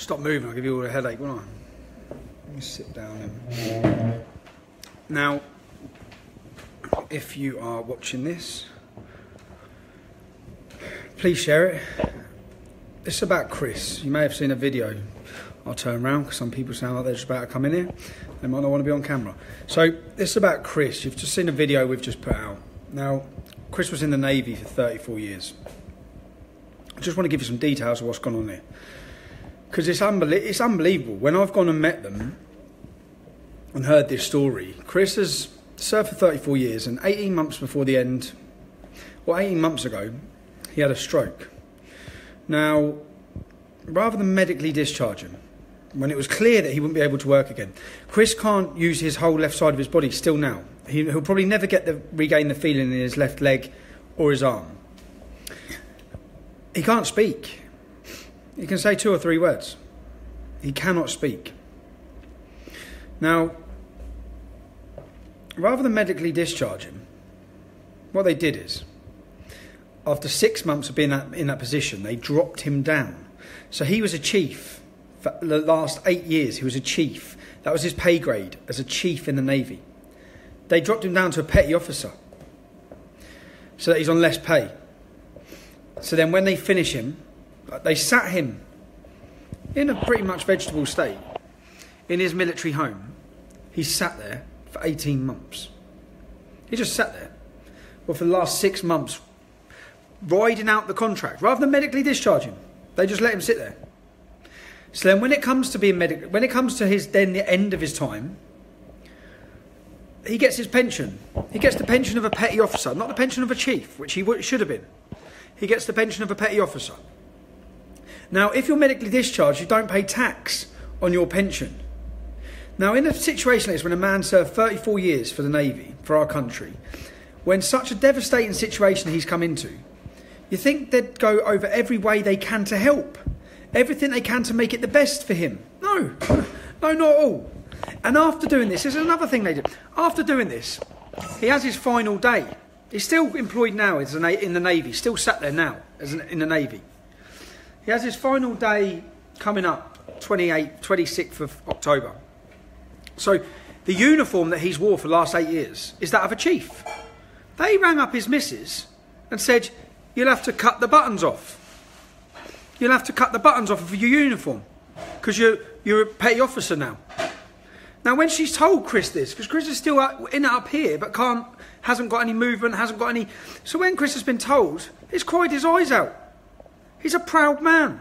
Stop moving, I'll give you all a headache, won't I? Let me sit down then. Now, if you are watching this, please share it. It's about Chris. You may have seen a video. I'll turn around because some people sound like they're just about to come in here. They might not want to be on camera. So, this is about Chris. You've just seen a video we've just put out. Now, Chris was in the Navy for 34 years. I just want to give you some details of what's gone on there. Because it's unbelievable. When I've gone and met them and heard this story, Chris has served for 34 years and 18 months before the end, well, 18 months ago, he had a stroke. Now, rather than medically discharge him, when it was clear that he wouldn't be able to work again, Chris can't use his whole left side of his body still now. He'll probably never regain the feeling in his left leg or his arm. He can't speak. He can say 2 or 3 words. He cannot speak. Now, rather than medically discharge him, what they did is, after 6 months of being in that position, they dropped him down. So he was a chief. For the last 8 years, he was a chief. That was his pay grade as a chief in the Navy. They dropped him down to a petty officer so that he's on less pay. So then when they finish him, they sat him in a pretty much vegetable state in his military home. He sat there for 18 months. He just sat there. Well, for the last 6 months, riding out the contract, rather than medically discharge him, they just let him sit there. So then when it comes to being when it comes to the end of his time, he gets his pension. He gets the pension of a petty officer, not the pension of a chief, which he should have been. He gets the pension of a petty officer. Now, if you're medically discharged, you don't pay tax on your pension. Now, in a situation like this, when a man served 34 years for the Navy, for our country, when such a devastating situation he's come into, you think they'd go over every way they can to help. Everything they can to make it the best for him. No, not all. And after doing this, there's another thing they did. After doing this, he has his final day. He's still employed now in the Navy, still sat there now in the Navy. He has his final day coming up, 26th of October. So the uniform that he's wore for the last 8 years is that of a chief. They rang up his missus and said, you'll have to cut the buttons off. You'll have to cut the buttons off of your uniform because you're a petty officer now. Now, when she's told Chris this, because Chris is still in it up here, but hasn't got any movement, hasn't got any... So when Chris has been told, he's cried his eyes out. He's a proud man.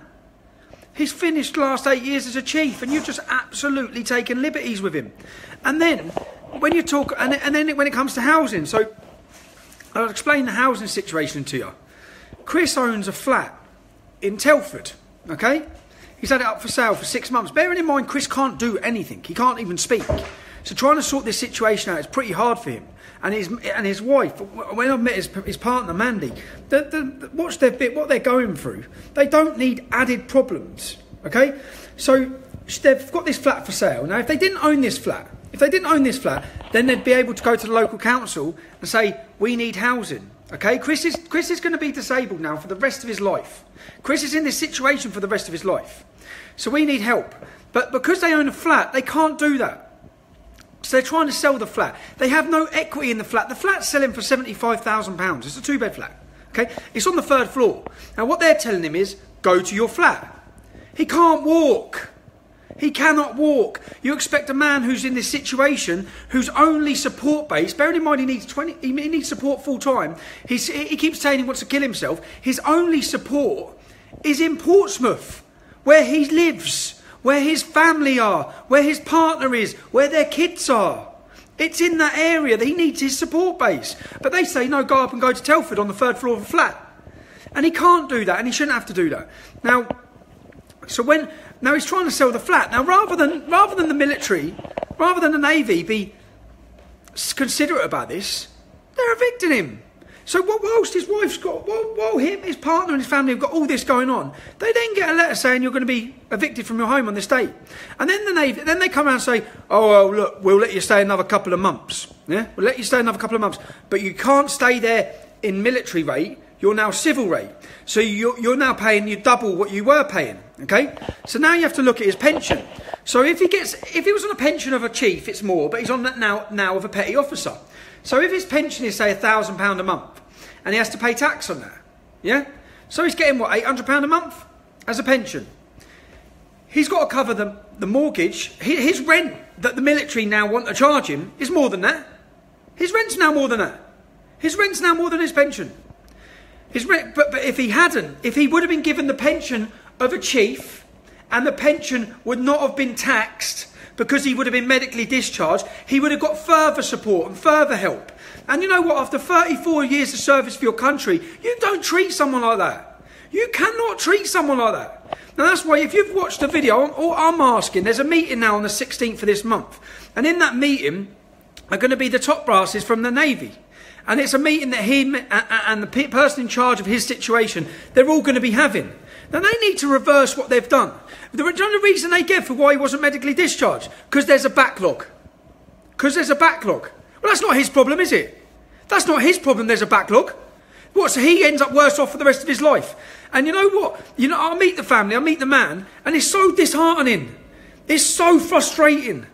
He's finished the last 8 years as a chief, and you've just absolutely taken liberties with him. And then, when you talk... And then when it comes to housing, so I'll explain the housing situation to you. Chris owns a flat in Telford, okay? He's had it up for sale for 6 months. Bearing in mind, Chris can't do anything. He can't even speak. So trying to sort this situation out is pretty hard for him. And his wife, when I met his partner, Mandy, what they're going through, they don't need added problems, okay? So they've got this flat for sale. Now, if they didn't own this flat, then they'd be able to go to the local council and say, we need housing. Okay, Chris is going to be disabled now for the rest of his life. Chris is in this situation for the rest of his life. So we need help. But because they own a flat, they can't do that. So they're trying to sell the flat. They have no equity in the flat. The flat's selling for £75,000. It's a 2-bed flat. Okay, it's on the 3rd floor. Now what they're telling him is, go to your flat. He can't walk. He cannot walk. You expect a man who's in this situation, whose only support base, bearing in mind he needs support full time. He keeps saying he wants to kill himself. His only support is in Portsmouth, where he lives, where his family are, where his partner is, where their kids are. It's in that area that he needs his support base. But they say, no, go up and go to Telford on the 3rd floor of a flat. And he can't do that, and he shouldn't have to do that. Now he's trying to sell the flat. Now, rather than the military, rather than the Navy be considerate about this, they're evicting him. So whilst his wife's got, while him, his partner and his family have got all this going on, they then get a letter saying you're going to be evicted from your home on this date. And then the Navy, then they come around and say, oh, well, look, we'll let you stay another couple of months. Yeah, we'll let you stay another couple of months. But you can't stay there in military rate. you're now civil rate. So you're now paying you double what you were paying. Okay. So now you have to look at his pension. So if he was on a pension of a chief, it's more, but he's on that now of a petty officer. So if his pension is, say, £1,000 a month, and he has to pay tax on that, yeah? So he's getting, what, £800 a month as a pension. He's got to cover the mortgage. His rent that the military now want to charge him is more than that. His rent's now more than that. His rent's now more than his pension. His rent, but if he would have been given the pension of a chief, and the pension would not have been taxed because he would have been medically discharged, he would have got further support and further help. And you know what? After 34 years of service for your country, you don't treat someone like that. You cannot treat someone like that. Now that's why, if you've watched the video, I'm asking, there's a meeting now on the 16th of this month. And in that meeting are going to be the top brasses from the Navy. And it's a meeting that he and the person in charge of his situation, they're all going to be having. Now they need to reverse what they've done. The reason they give for why he wasn't medically discharged, because there's a backlog. Because there's a backlog. Well, that's not his problem, is it? That's not his problem, there's a backlog. What, so he ends up worse off for the rest of his life? And you know what? You know, I'll meet the family, I'll meet the man, and it's so disheartening. It's so frustrating.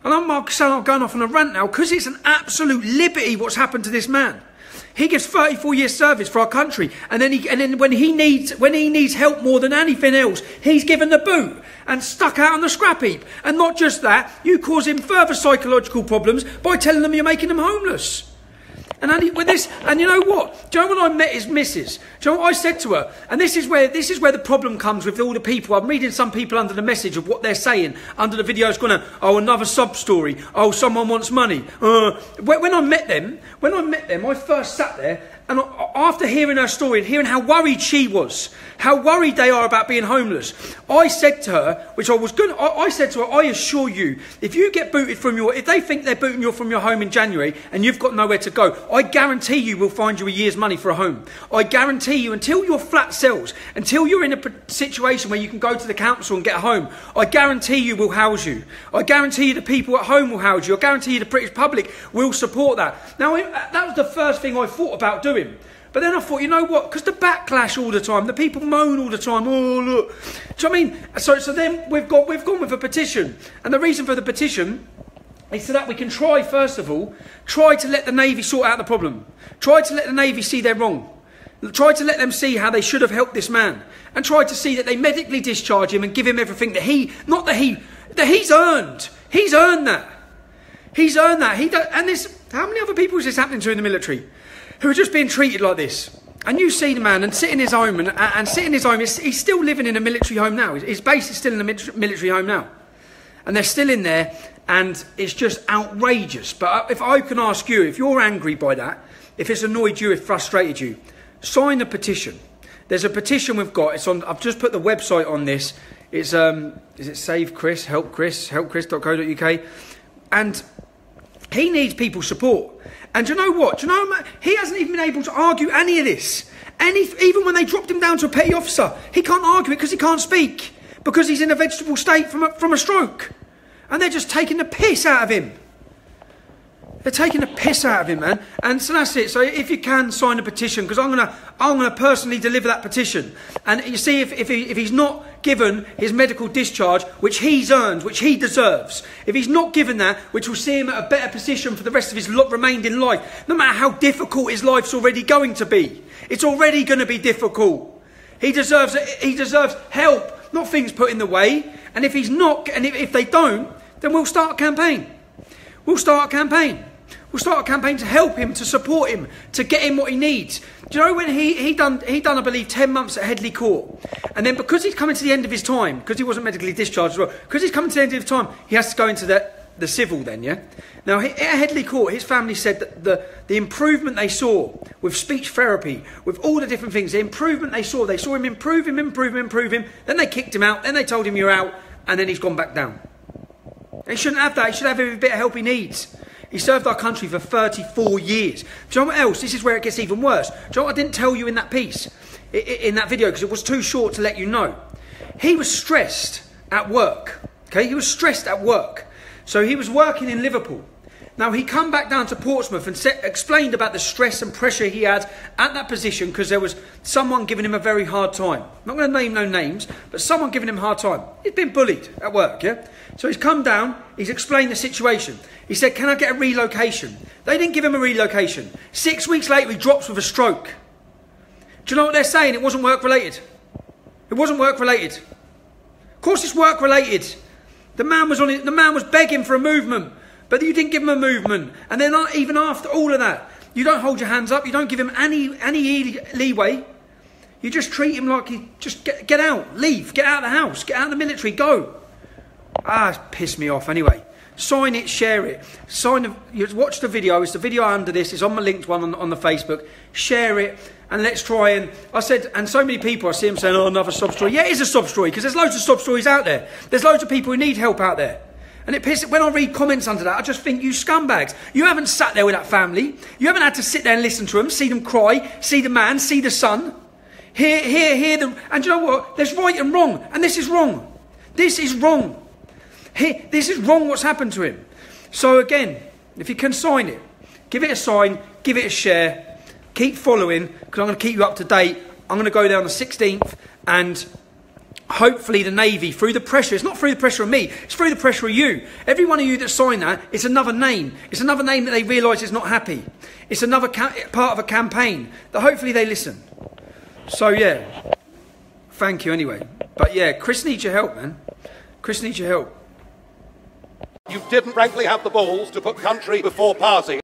And I'm going off on a rant now, because it's an absolute liberty what's happened to this man. He gives 34 years service for our country, and then when he needs help more than anything else, he's given the boot and stuck out on the scrap heap. And not just that, you cause him further psychological problems by telling them you're making him homeless. And you know what? Do you know when I met his missus? Do you know what I said to her? And this is where the problem comes with all the people. I'm reading some people under the message of what they're saying under the videos, going, oh, another sub story. Oh, someone wants money. When I met them, I first sat there, and after hearing her story and hearing how worried she was, how worried they are about being homeless, I said to her, I said to her, I assure you, if you get booted if they think they're booting you from your home in January and you've got nowhere to go, I guarantee you we'll find you a year's money for a home. I guarantee you, until your flat sells, until you're in a situation where you can go to the council and get a home, I guarantee you we'll house you. I guarantee you the people at home will house you. I guarantee you the British public will support that. Now, that was the first thing I thought about doing. But then I thought, you know what? Because the backlash all the time, the people moan all the time. Oh, look. Do you know what I mean? So then we've gone with a petition. And the reason for the petition is so that we can first of all, try to let the Navy sort out the problem. Try to let the Navy see they're wrong. Try to let them see how they should have helped this man. And try to see that they medically discharge him and give him everything that he's earned. He's earned that. He's earned that. How many other people is this happening to in the military who are just being treated like this? And you see the man and sit in his home and sit in his home. He's still living in a military home now. His base is still in a military home now. And they're still in there, and it's just outrageous. But if I can ask you, if you're angry by that, if it's annoyed you, if frustrated you, sign a petition. There's a petition we've got. It's on. I've just put the website on this. It's is it Save Chris, helpchris.co.uk, and he needs people's support. And do you know what? Do you know he hasn't even been able to argue any of this. Even when they dropped him down to a petty officer, he can't argue it because he can't speak, because he's in a vegetable state from a stroke, and they're just taking the piss out of him. They're taking the piss out of him, man. And so that's it. So if you can, sign a petition, because I'm gonna personally deliver that petition. And you see, if he's not given his medical discharge, which he's earned, which he deserves, if he's not given that, which will see him at a better position for the rest of his remaining life, no matter how difficult his life's already going to be, it's already going to be difficult. He deserves help, not things put in the way. And if he's not, and if they don't, then we'll start a campaign. We'll start a campaign. We'll start a campaign to help him, to support him, to get him what he needs. Do you know when he done, I believe, 10 months at Headley Court? And then because he's coming to the end of his time, because he wasn't medically discharged as well, because he's coming to the end of his time, he has to go into the civil then, yeah? Now, at Headley Court, his family said that the improvement they saw with speech therapy, with all the different things, the improvement they saw him improve him. Then they kicked him out. Then they told him you're out. And then he's gone back down. He shouldn't have that. He should have every bit of help he needs. He served our country for 34 years. Do you know what else? This is where it gets even worse. Do you know what I didn't tell you in that piece, in that video, because it was too short to let you know? He was stressed at work. Okay, he was stressed at work. So he was working in Liverpool. Now, he come back down to Portsmouth and explained about the stress and pressure he had at that position because there was someone giving him a very hard time. I'm not going to name no names, but someone giving him a hard time. He'd been bullied at work, yeah? So he's come down, he's explained the situation. He said, can I get a relocation? They didn't give him a relocation. 6 weeks later, he drops with a stroke. Do you know what they're saying? It wasn't work-related. It wasn't work-related. Of course it's work-related. The man was on it. The man was begging for a movement. But you didn't give him a movement. And then even after all of that, you don't hold your hands up. You don't give him any leeway. You just treat him like he just get out, leave, get out of the house, get out of the military, go. It's pissed me off anyway. Sign it, share it. Watch the video. It's the video under this. It's on my linked one on the Facebook. Share it and let's try and... I said, and so many people, I see them saying, oh, another sob story. Yeah, it is a sob story because there's loads of sob stories out there. There's loads of people who need help out there. And it pisses, when I read comments under that, I just think, you scumbags. You haven't sat there with that family. You haven't had to sit there and listen to them, see them cry, see the man, see the son. Hear them. And you know what? There's right and wrong. And this is wrong. This is wrong. This is wrong what's happened to him. So again, if you can sign it, give it a sign, give it a share, keep following, because I'm going to keep you up to date. I'm going to go there on the 16th and... hopefully the Navy, through the pressure, it's not through the pressure of me, it's through the pressure of you. Every one of you that signed that, it's another name. It's another name that they realise is not happy. It's another part of a campaign that hopefully they listen. So yeah, thank you anyway. But yeah, Chris needs your help, man. Chris needs your help. You didn't frankly have the balls to put country before party.